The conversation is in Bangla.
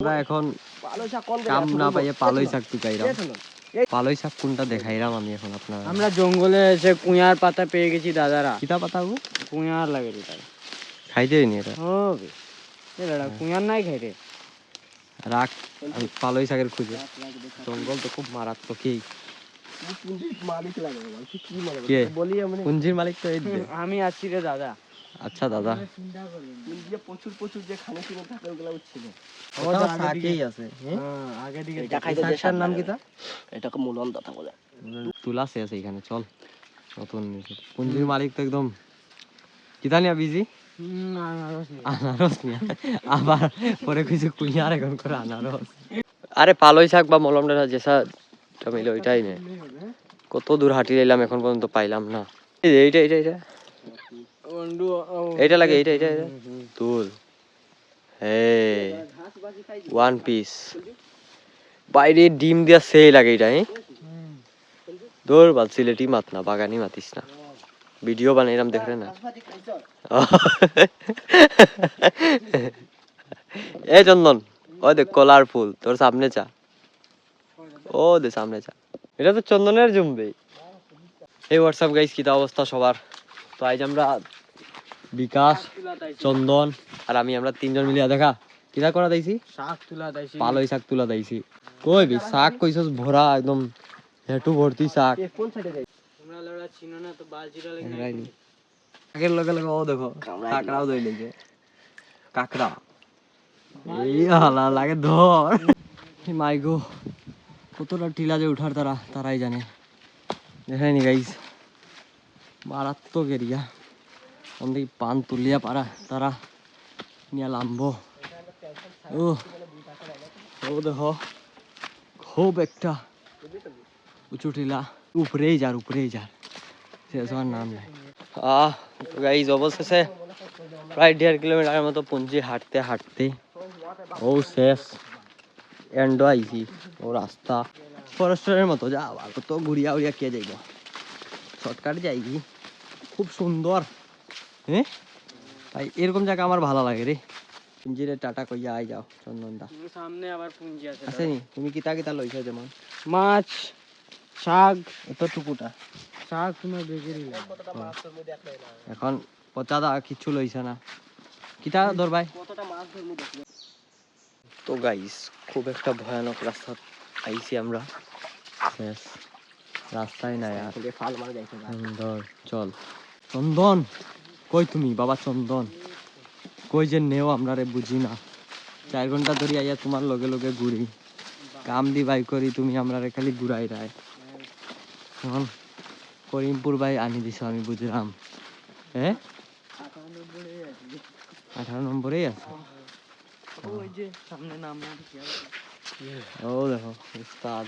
আমরা এখন কাম না পাইয়ে পালই শাক টুকাইরাম। পালই শাক কোনটা দেখাইরাম আমি এখন আপনার। আমরা জঙ্গলে এসে কুঁয়ার পাতা পেয়ে গেছি দাদারা। কিতা পাতা গো? কুঁয়ার লাগে এটা। খাইতে নি এটা? হবে। এটা কুঁয়ার নাই খাইতে। রাখ আমি পালই শাকের খুঁজে। জঙ্গল তো খুব মারাত্মক কি? মালিক লাগে বাবা। কি মনে কে? বলি আমি পুঞ্জির মালিক তো এই দে। আমি আছি রে দাদা। আচ্ছা দাদা। চিন্তা করি। পুঞ্জিয়ে প্রচুর যে খানে কিনে থাকে ওগুলা উঠছিল। ওটা শাকেই আছে। হ্যাঁ আগে দিকে এটা খাইতে শাকটার নাম কিতা? এটাকে মুলন দাতা বলে। তুলাসে আছে এখানে চল। নতুন পুঞ্জির মালিক তো একদম কিতা নিয়া বিজি? আনারস নিয়া। আবার পরে কিছু কুইয়ার এখন করে আনারস। আরে পালই শাক বা মলম ডাটা যেসা টমেল ওইটাই নে। কত দূর হাঁটি এলাম এখন পর্যন্ত পাইলাম না। এইটা এইটা লাগে এইটা তুল। Hey, one piece. বাইরে ডিম দিয়া সেই লাগে এটা দৌড় বাল সিলেটি মাত না বাগানি মাতিস না ভিডিও বানাইলাম দেখরে না এ চন্দন ও দেখ কলার ফুল তোর সামনে চা ও দে সামনে চা এটা তো চন্দনের জমবে এই হোয়াটসঅ্যাপ গাইস কি অবস্থা সবার তো আজ আমরা বিকাশ চন্দন আর আমরা তিনজন মিলিয়া দেখা কিরা করা দাইছি শাক তুলা দাইছি পালই শাক তুলা দাইছি কই বি শাক কইছস ভরা একদম হেটু ভর্তি শাক কোন সাইডে যাই তোমরা লড়া চিনো না তো বালজিরা লাগে রাইনি আগের লগে লগে ও দেখো কাকড়াও দই লইছে কাকড়া এই হালা লাগে ধর এই মাই গো কতটা টিলা যে উঠার তারাই জানে দেখাইনি গাইস মারাত্মক এরিয়া অনেক পান তুলিয়া পারা তারা নিয়া লাম্বো ও ও দেখো খুব একটা উঁচু টিলা উপরেই যার শেষ হওয়ার নাম নাই গাইজ অবশেষে প্রায় 1.5 কিলোমিটারের মতো পুঞ্জি হাঁটতে ও শেষ এন্ড আইছি ও রাস্তা ফরেস্টের মতো যা তো ঘুরিয়া উড়িয়া কে যাইব শর্টকাট যাইবি খুব সুন্দর হ্যাঁ ভাই এরকম জায়গা আমার ভালো লাগে রে পুঞ্জিরে টাটা কইয়া আই যাও চন্দনদা সামনে আবার পুঞ্জি আছে আসেনি তুমি কিতা লইছো যেমন মাছ শাক এতটুকুটা শাক তোমার বেগেরই এখন পচাদা কিছু লইছে না কিতা ধরবাই কতটা মাছ ধরমু দেখো তো গাইস খুব একটা ভয়ানক রাস্তা আইছি আমরা শেষ রাস্তায় নাই আর ফাল মারা যাইছে ধর চল চন্দন কই তুমি বাবা চন্দন কই যে নেও আমরা রে বুঝি না 4 ঘন্টা ধরে আইয়া তোমার লগে লগে ঘুরি কাম দি বাই করি তুমি আমরা রে খালি ঘুরাই রায় এখন করিমপুর ভাই আনি দিছো আমি বুঝলাম হ্যাঁ 18 নম্বরেই আছে ওই যে সামনে নাম না ও দেখো উস্তাদ